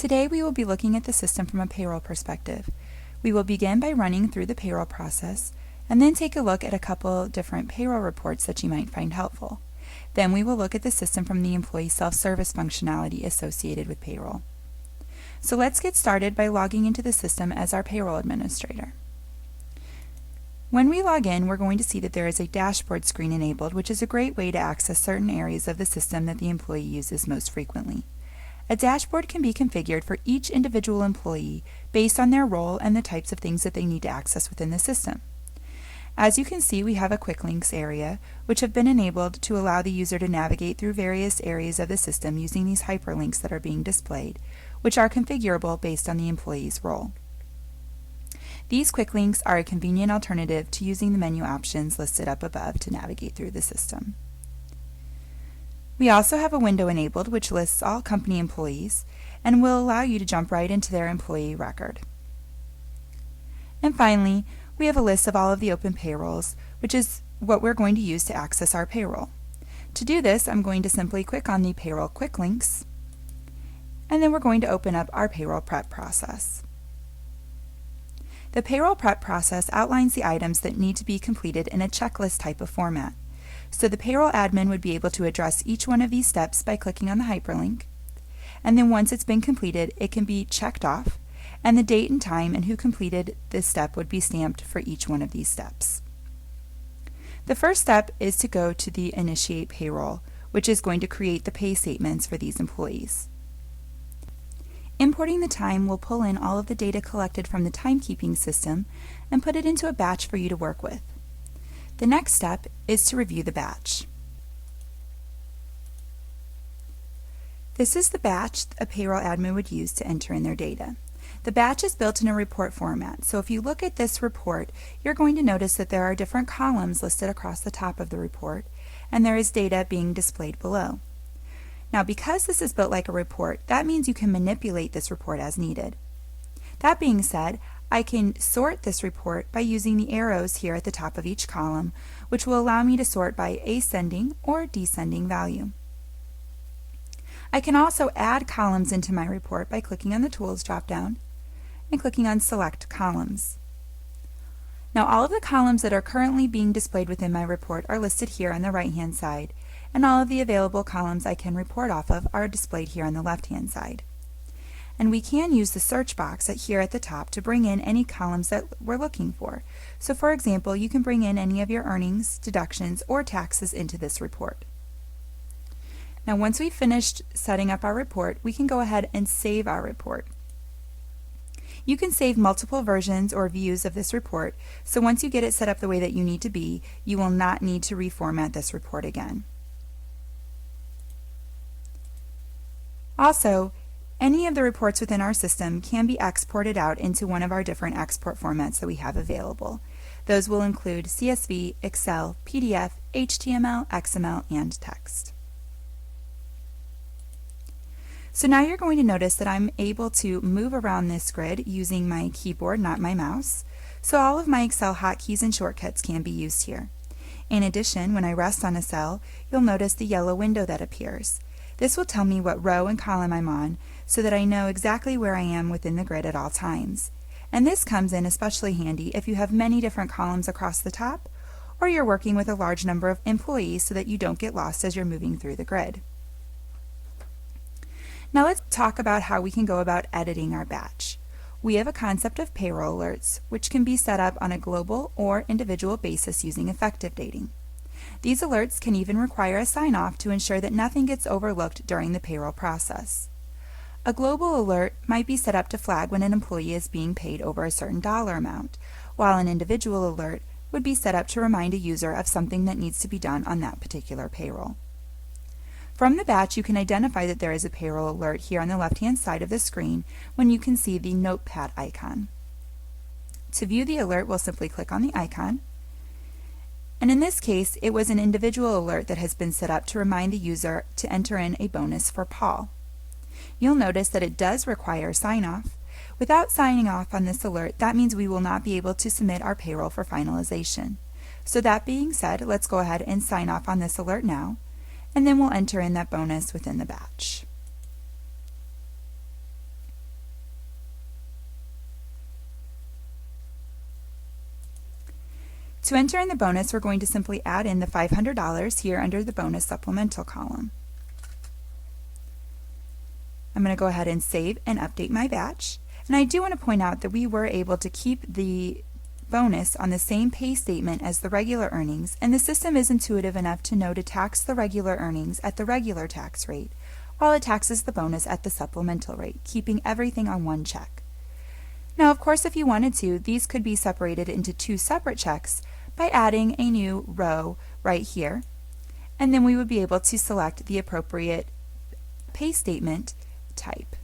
Today we will be looking at the system from a payroll perspective. We will begin by running through the payroll process and then take a look at a couple different payroll reports that you might find helpful. Then we will look at the system from the employee self-service functionality associated with payroll. So let's get started by logging into the system as our payroll administrator. When we log in, we're going to see that there is a dashboard screen enabled, which is a great way to access certain areas of the system that the employee uses most frequently. A dashboard can be configured for each individual employee based on their role and the types of things that they need to access within the system. As you can see, we have a quick links area, which have been enabled to allow the user to navigate through various areas of the system using these hyperlinks that are being displayed, which are configurable based on the employee's role. These quick links are a convenient alternative to using the menu options listed up above to navigate through the system. We also have a window enabled which lists all company employees and will allow you to jump right into their employee record. And finally, we have a list of all of the open payrolls, which is what we're going to use to access our payroll. To do this, I'm going to simply click on the payroll quick links, and then we're going to open up our payroll prep process. The payroll prep process outlines the items that need to be completed in a checklist type of format. So the payroll admin would be able to address each one of these steps by clicking on the hyperlink, and then once it's been completed, it can be checked off, and the date and time and who completed this step would be stamped for each one of these steps. The first step is to go to the Initiate Payroll, which is going to create the pay statements for these employees. Importing the time will pull in all of the data collected from the timekeeping system and put it into a batch for you to work with. The next step is to review the batch. This is the batch a payroll admin would use to enter in their data. The batch is built in a report format, so if you look at this report, you're going to notice that there are different columns listed across the top of the report, and there is data being displayed below. Now, because this is built like a report, that means you can manipulate this report as needed. That being said, I can sort this report by using the arrows here at the top of each column, which will allow me to sort by ascending or descending value. I can also add columns into my report by clicking on the Tools drop-down and clicking on Select Columns. Now, all of the columns that are currently being displayed within my report are listed here on the right-hand side, and all of the available columns I can report off of are displayed here on the left-hand side. And we can use the search box here at the top to bring in any columns that we're looking for. So for example, you can bring in any of your earnings, deductions, or taxes into this report. Now once we've finished setting up our report, we can go ahead and save our report. You can save multiple versions or views of this report, so once you get it set up the way that you need to be, you will not need to reformat this report again. Also, any of the reports within our system can be exported out into one of our different export formats that we have available. Those will include CSV, Excel, PDF, HTML, XML, and text. So now you're going to notice that I'm able to move around this grid using my keyboard, not my mouse. So all of my Excel hotkeys and shortcuts can be used here. In addition, when I rest on a cell, you'll notice the yellow window that appears. This will tell me what row and column I'm on so that I know exactly where I am within the grid at all times. And this comes in especially handy if you have many different columns across the top, or you're working with a large number of employees so that you don't get lost as you're moving through the grid. Now let's talk about how we can go about editing our batch. We have a concept of payroll alerts, which can be set up on a global or individual basis using effective dating. These alerts can even require a sign-off to ensure that nothing gets overlooked during the payroll process. A global alert might be set up to flag when an employee is being paid over a certain dollar amount, while an individual alert would be set up to remind a user of something that needs to be done on that particular payroll. From the batch, you can identify that there is a payroll alert here on the left-hand side of the screen when you can see the notepad icon. To view the alert, we'll simply click on the icon. And in this case, it was an individual alert that has been set up to remind the user to enter in a bonus for Paul. You'll notice that it does require sign-off. Without signing off on this alert, that means we will not be able to submit our payroll for finalization. So that being said, let's go ahead and sign off on this alert now, and then we'll enter in that bonus within the batch. To enter in the bonus, we're going to simply add in the $500 here under the bonus supplemental column. I'm going to go ahead and save and update my batch. And I do want to point out that we were able to keep the bonus on the same pay statement as the regular earnings, and the system is intuitive enough to know to tax the regular earnings at the regular tax rate, while it taxes the bonus at the supplemental rate, keeping everything on one check. Now, of course, if you wanted to, these could be separated into two separate checks by adding a new row right here, and then we would be able to select the appropriate pay statement type.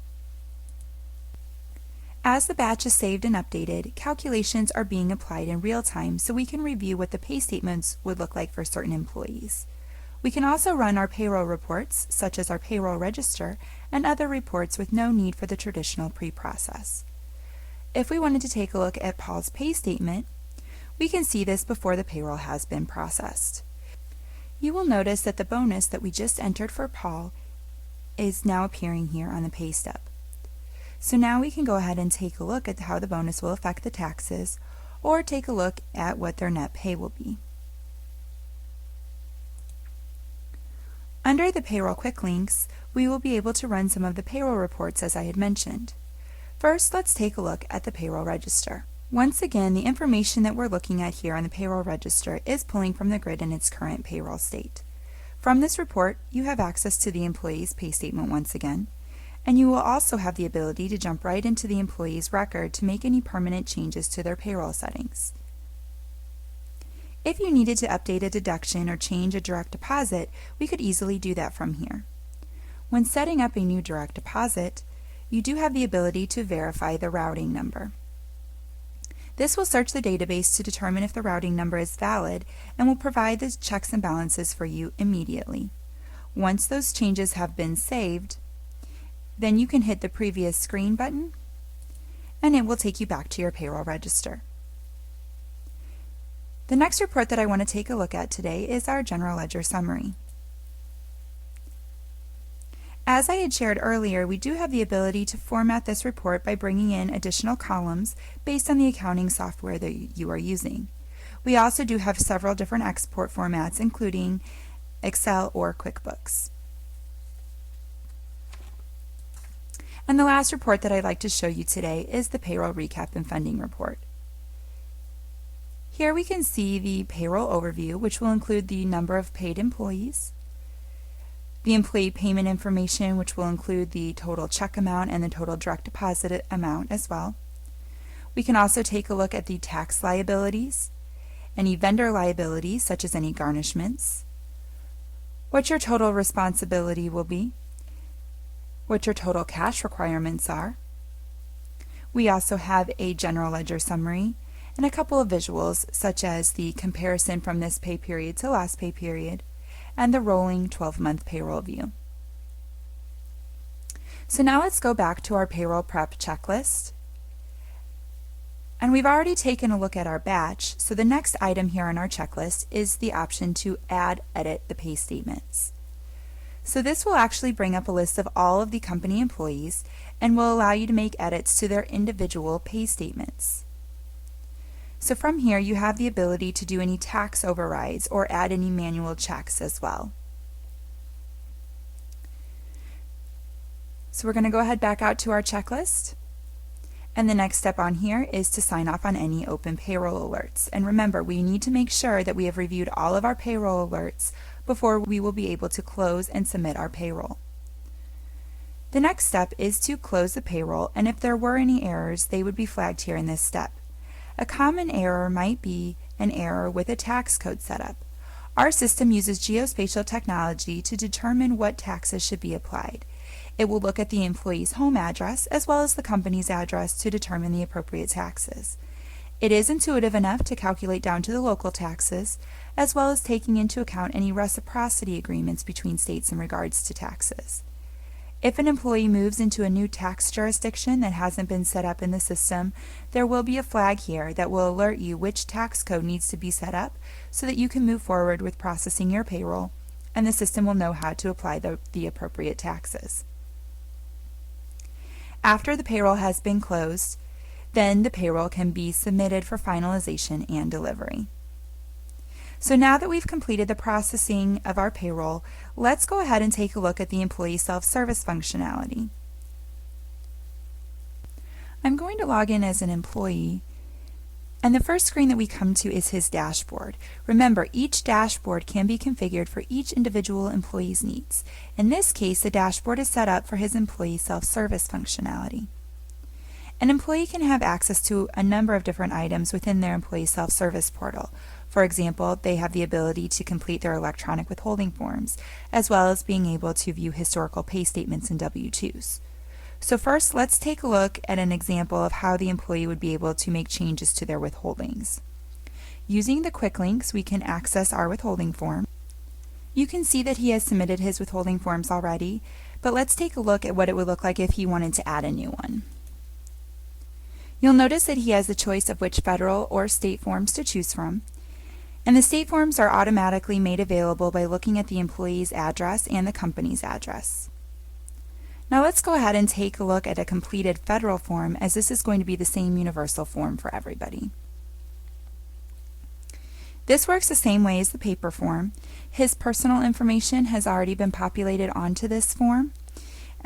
As the batch is saved and updated, calculations are being applied in real time so we can review what the pay statements would look like for certain employees. We can also run our payroll reports, such as our payroll register, and other reports with no need for the traditional pre-process. If we wanted to take a look at Paul's pay statement, we can see this before the payroll has been processed. You will notice that the bonus that we just entered for Paul is now appearing here on the pay stub. So now we can go ahead and take a look at how the bonus will affect the taxes, or take a look at what their net pay will be. Under the Payroll Quick Links, we will be able to run some of the payroll reports as I had mentioned. First, let's take a look at the payroll register. Once again, the information that we're looking at here on the payroll register is pulling from the grid in its current payroll state. From this report, you have access to the employee's pay statement once again, and you will also have the ability to jump right into the employee's record to make any permanent changes to their payroll settings. If you needed to update a deduction or change a direct deposit, we could easily do that from here. When setting up a new direct deposit, you do have the ability to verify the routing number. This will search the database to determine if the routing number is valid and will provide the checks and balances for you immediately. Once those changes have been saved, then you can hit the previous screen button and it will take you back to your payroll register. The next report that I want to take a look at today is our General Ledger Summary. As I had shared earlier, we do have the ability to format this report by bringing in additional columns based on the accounting software that you are using. We also do have several different export formats, including Excel or QuickBooks. And the last report that I'd like to show you today is the Payroll Recap and Funding Report. Here we can see the payroll overview, which will include the number of paid employees, the employee payment information, which will include the total check amount and the total direct deposit amount as well. We can also take a look at the tax liabilities, any vendor liabilities, such as any garnishments, what your total responsibility will be, what your total cash requirements are. We also have a general ledger summary and a couple of visuals, such as the comparison from this pay period to last pay period and the rolling 12-month payroll view. So now let's go back to our payroll prep checklist. And we've already taken a look at our batch, so the next item here on our checklist is the option to edit the pay statements. So this will actually bring up a list of all of the company employees and will allow you to make edits to their individual pay statements. So from here you have the ability to do any tax overrides or add any manual checks as well. So we're going to go ahead back out to our checklist. And the next step on here is to sign off on any open payroll alerts. And remember, we need to make sure that we have reviewed all of our payroll alerts before we will be able to close and submit our payroll. The next step is to close the payroll, and if there were any errors, they would be flagged here in this step. A common error might be an error with a tax code setup. Our system uses geospatial technology to determine what taxes should be applied. It will look at the employee's home address as well as the company's address to determine the appropriate taxes. It is intuitive enough to calculate down to the local taxes, as well as taking into account any reciprocity agreements between states in regards to taxes. If an employee moves into a new tax jurisdiction that hasn't been set up in the system, there will be a flag here that will alert you which tax code needs to be set up so that you can move forward with processing your payroll, and the system will know how to apply the appropriate taxes. After the payroll has been closed, then the payroll can be submitted for finalization and delivery. So now that we've completed the processing of our payroll, let's go ahead and take a look at the employee self-service functionality. I'm going to log in as an employee, and the first screen that we come to is his dashboard. Remember, each dashboard can be configured for each individual employee's needs. In this case, the dashboard is set up for his employee self-service functionality. An employee can have access to a number of different items within their employee self-service portal. For example, they have the ability to complete their electronic withholding forms, as well as being able to view historical pay statements and W-2s. So first, let's take a look at an example of how the employee would be able to make changes to their withholdings. Using the quick links, we can access our withholding form. You can see that he has submitted his withholding forms already, but let's take a look at what it would look like if he wanted to add a new one. You'll notice that he has the choice of which federal or state forms to choose from, and the state forms are automatically made available by looking at the employee's address and the company's address. Now let's go ahead and take a look at a completed federal form, as this is going to be the same universal form for everybody. This works the same way as the paper form. His personal information has already been populated onto this form,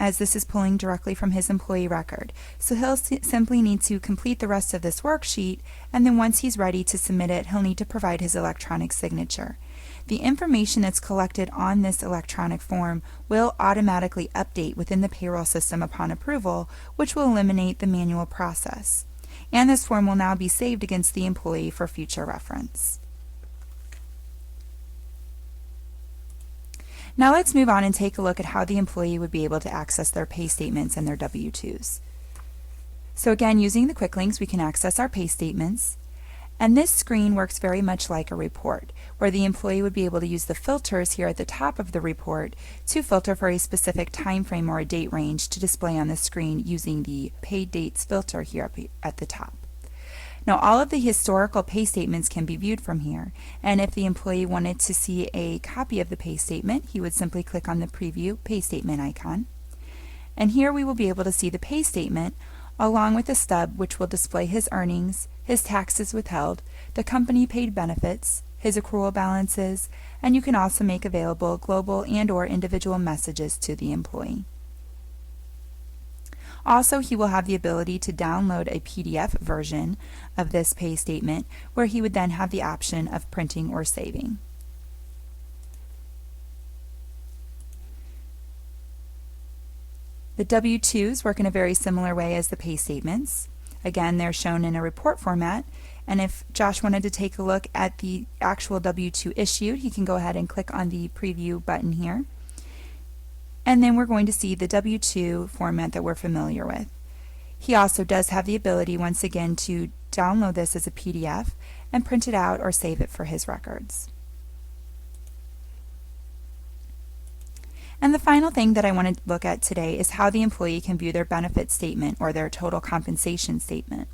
as this is pulling directly from his employee record. So he'll simply need to complete the rest of this worksheet, and then once he's ready to submit it, he'll need to provide his electronic signature. The information that's collected on this electronic form will automatically update within the payroll system upon approval, which will eliminate the manual process. And this form will now be saved against the employee for future reference. Now let's move on and take a look at how the employee would be able to access their pay statements and their W-2s. So again, using the quick links, we can access our pay statements. And this screen works very much like a report, where the employee would be able to use the filters here at the top of the report to filter for a specific time frame or a date range to display on the screen using the paid dates filter here up at the top. Now all of the historical pay statements can be viewed from here, and if the employee wanted to see a copy of the pay statement, he would simply click on the preview pay statement icon. And here we will be able to see the pay statement along with a stub which will display his earnings, his taxes withheld, the company paid benefits, his accrual balances, and you can also make available global and/or individual messages to the employee. Also, he will have the ability to download a PDF version of this pay statement, where he would then have the option of printing or saving. The W-2s work in a very similar way as the pay statements. Again, they're shown in a report format, and if Josh wanted to take a look at the actual W-2 issued, he can go ahead and click on the preview button here. And then we're going to see the W-2 format that we're familiar with. He also does have the ability, once again, to download this as a PDF and print it out or save it for his records. And the final thing that I want to look at today is how the employee can view their benefit statement or their total compensation statement.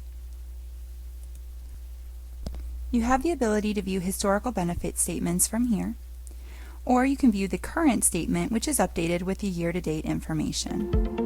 You have the ability to view historical benefit statements from here, or you can view the current statement, which is updated with the year-to-date information.